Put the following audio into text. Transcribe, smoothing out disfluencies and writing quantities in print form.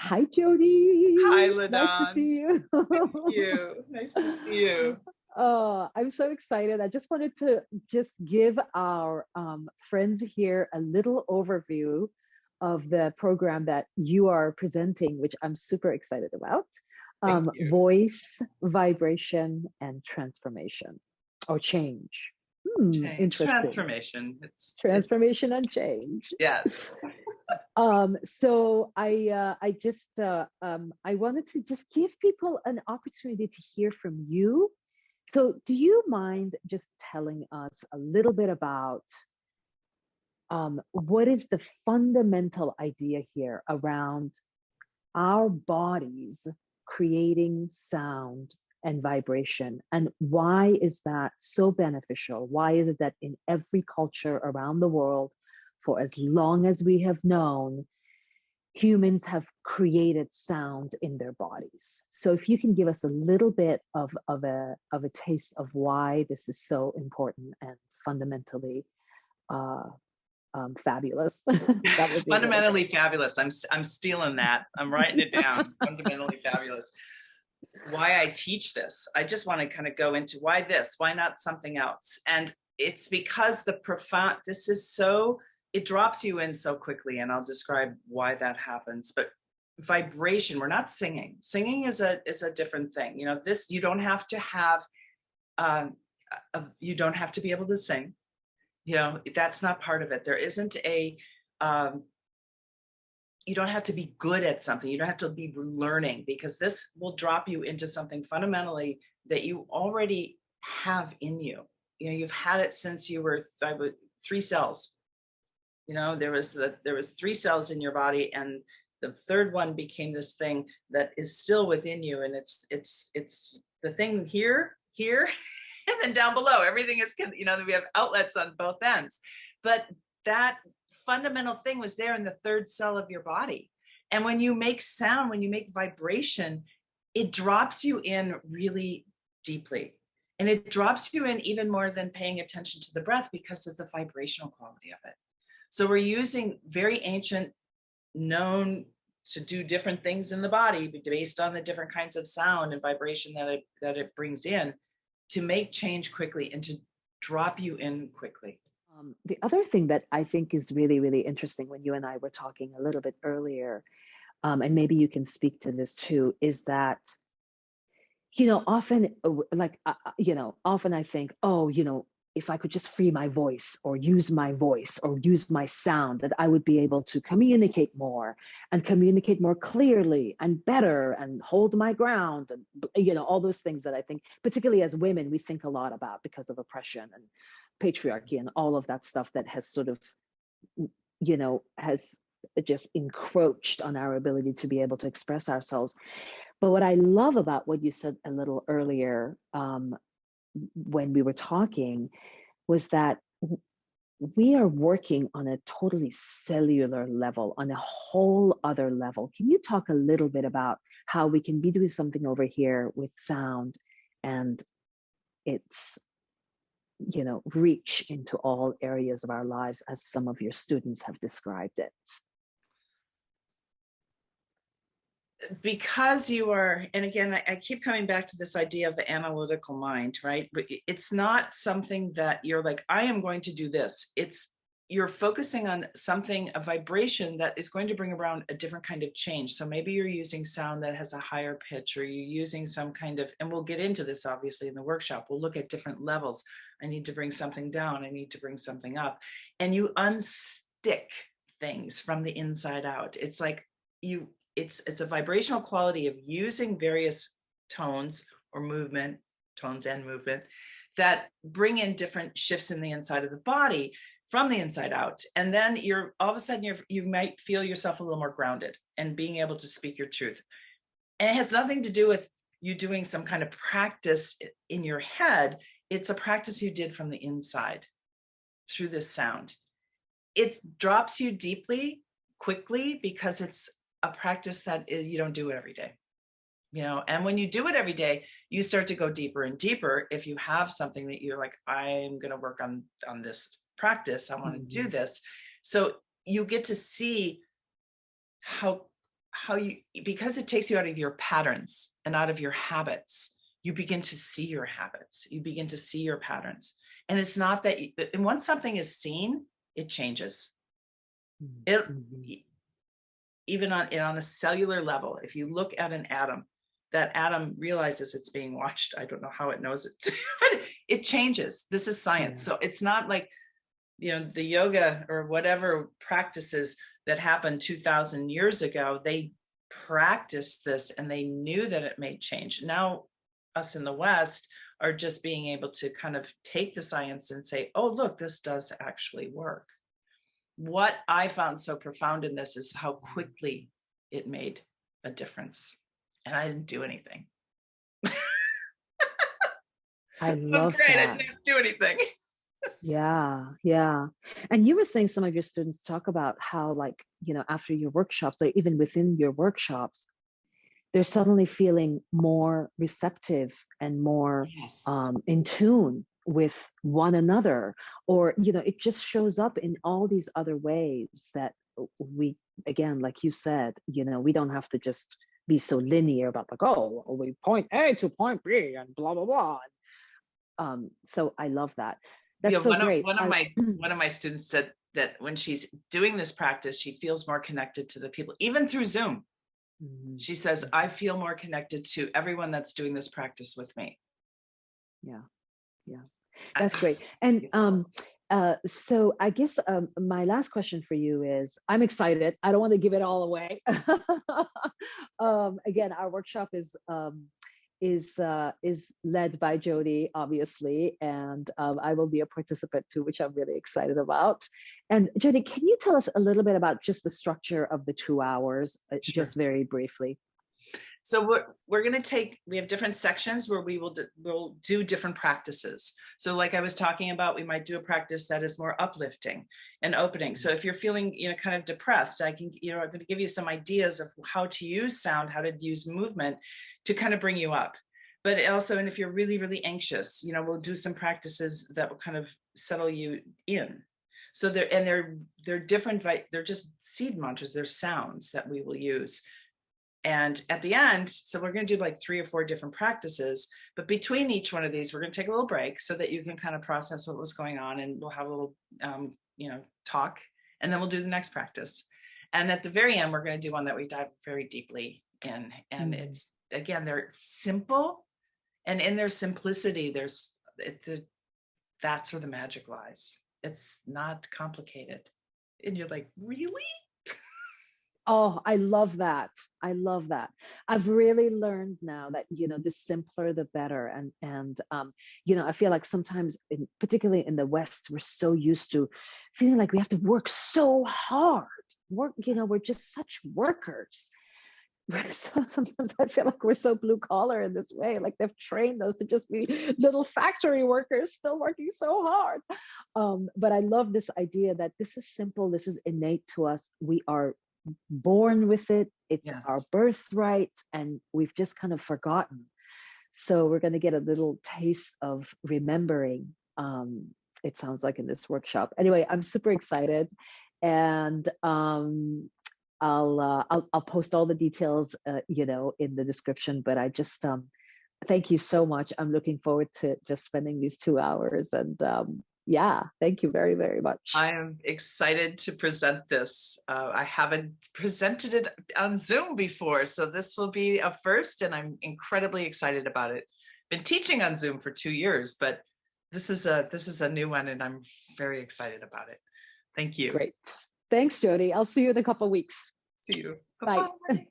Hi, Jody. Hi, It's nice to Ladon. see you. Thank you. Nice to see you. Oh, I'm so excited. I just wanted to just give our friends here a little overview of the program that you are presenting, which I'm super excited about. Thank you. Voice, vibration, and transformation or change. Change, Interesting. transformation. It's Transformation and change. yes. I wanted to just give people an opportunity to hear from you. So do you mind just telling us a little bit about what is the fundamental idea here around our bodies creating sound and vibration, and why is that so beneficial? Why is it that in every culture around the world, for as long as we have known, humans have created sound in their bodies? So if you can give us a little bit of a taste of why this is so important and fundamentally uh, fabulous, that would be really Fundamentally great. fabulous. I'm stealing that. I'm writing it down. Fundamentally fabulous. Why I teach this. I just want to kind of go into why this, why not something else? And it's because this is so, it drops you in so quickly. And I'll describe why that happens. But vibration, we're not singing. Singing is a different thing. You don't have to have, you don't have to be able to sing. That's not part of it. There isn't um, you don't have to be good at something. You don't have to be learning, because this will drop you into something fundamentally that you already have in you. You've had it since you were 3 cells. There was 3 cells in your body, and the third one became this thing that is still within you. And it's the thing here, and then down below, everything is, we have outlets on both ends. But that fundamental thing was there in the third cell of your body. And when you make sound, when you make vibration, it drops you in really deeply. And it drops you in even more than paying attention to the breath, because of the vibrational quality of it. So we're using very ancient, known to do different things in the body based on the different kinds of sound and vibration that it brings in, to make change quickly and to drop you in quickly. The other thing that I think is really, really interesting, when you and I were talking a little bit earlier, and maybe you can speak to this too, is that, often, often I think, oh, if I could just free my voice or use my voice or use my sound, that I would be able to communicate more and communicate more clearly and better and hold my ground. And, all those things that I think, particularly as women, we think a lot about because of oppression and patriarchy and all of that stuff that has sort of, has just encroached on our ability to be able to express ourselves. But what I love about what you said a little earlier, when we were talking, was that we are working on a totally cellular level, on a whole other level. Can you talk a little bit about how we can be doing something over here with sound and its reach into all areas of our lives, as some of your students have described it? Because you are, and again, I keep coming back to this idea of the analytical mind, right? But it's not something that you're like, I am going to do this. You're focusing on something, a vibration that is going to bring around a different kind of change. So maybe you're using sound that has a higher pitch, or you're using some kind of, and we'll get into this obviously in the workshop, we'll look at different levels. I need to bring something down, I need to bring something up, and you unstick things from the inside out. It's like it's a vibrational quality of using various tones or movement, tones and movement, that bring in different shifts in the inside of the body from the inside out. And then you're all of a sudden you might feel yourself a little more grounded and being able to speak your truth. And it has nothing to do with you doing some kind of practice in your head. It's a practice you did from the inside through this sound. It drops you deeply, quickly, because it's a practice that you don't do it every day. And when you do it every day, you start to go deeper and deeper. If you have something that you're like, I'm going to work on this practice, I want to do this. So you get to see how because it takes you out of your patterns and out of your habits, you begin to see your habits, you begin to see your patterns. And it's not that, and once something is seen, it changes. It, even on a cellular level, if you look at an atom, that atom realizes it's being watched. I don't know how it knows it, but it changes. This is science. So it's not like, the yoga or whatever practices that happened 2000 years ago, they practiced this and they knew that it made change. Now us in the West are just being able to kind of take the science and say, oh, look, this does actually work. What I found so profound in this is how quickly it made a difference. And I didn't do anything. I love great. that. I didn't do anything. Yeah. And you were saying some of your students talk about how, like, after your workshops or even within your workshops, they're suddenly feeling more receptive and more in tune with one another, or, it just shows up in all these other ways that we, again, like you said, we don't have to just be so linear about like, oh, we point A to point B and blah, blah, blah. So I love that. That's so great. One of my students said that when she's doing this practice, she feels more connected to the people, even through Zoom. She says, I feel more connected to everyone that's doing this practice with me. Yeah. That's great. And so I guess my last question for you is, I'm excited. I don't want to give it all away. Again, our workshop is led by Jody, obviously, and I will be a participant too, which I'm really excited about. And Jody, can you tell us a little bit about just the structure of the 2 hours, just very briefly? So we're going to we have different sections where we'll do different practices. So like I was talking about, we might do a practice that is more uplifting and opening. So if you're feeling, kind of depressed, I'm going to give you some ideas of how to use sound, how to use movement to kind of bring you up. But also, and if you're really, really anxious, we'll do some practices that will kind of settle you in. So they're different, they're just seed mantras, they're sounds that we will use. And at the end, so we're going to do like 3 or 4 different practices, but between each one of these, we're going to take a little break so that you can kind of process what was going on, and we'll have a little, talk, and then we'll do the next practice. And at the very end, we're going to do one that we dive very deeply in. And it's, again, they're simple, and in their simplicity, that's where the magic lies. It's not complicated. And you're like, really? Oh, I love that. I've really learned now that, the simpler, the better. And I feel like sometimes, particularly in the West, we're so used to feeling like we have to work so hard. We're just such workers. So sometimes I feel like we're so blue collar in this way, like they've trained us to just be little factory workers still working so hard. But I love this idea that this is simple. This is innate to us. We are born with it. It's our birthright, and we've just kind of forgotten. So we're going to get a little taste of remembering. It sounds like in this workshop. Anyway, I'm super excited, and I'll post all the details, in the description. But I just thank you so much. I'm looking forward to just spending these 2 hours, and thank you very, very much. I am excited to present this. I haven't presented it on Zoom before, so this will be a first, and I'm incredibly excited about it. Been teaching on Zoom for 2 years, but this is a new one, and I'm very excited about it. Thank you. Great. Thanks, Jody. I'll see you in a couple of weeks. See you. Bye. Bye.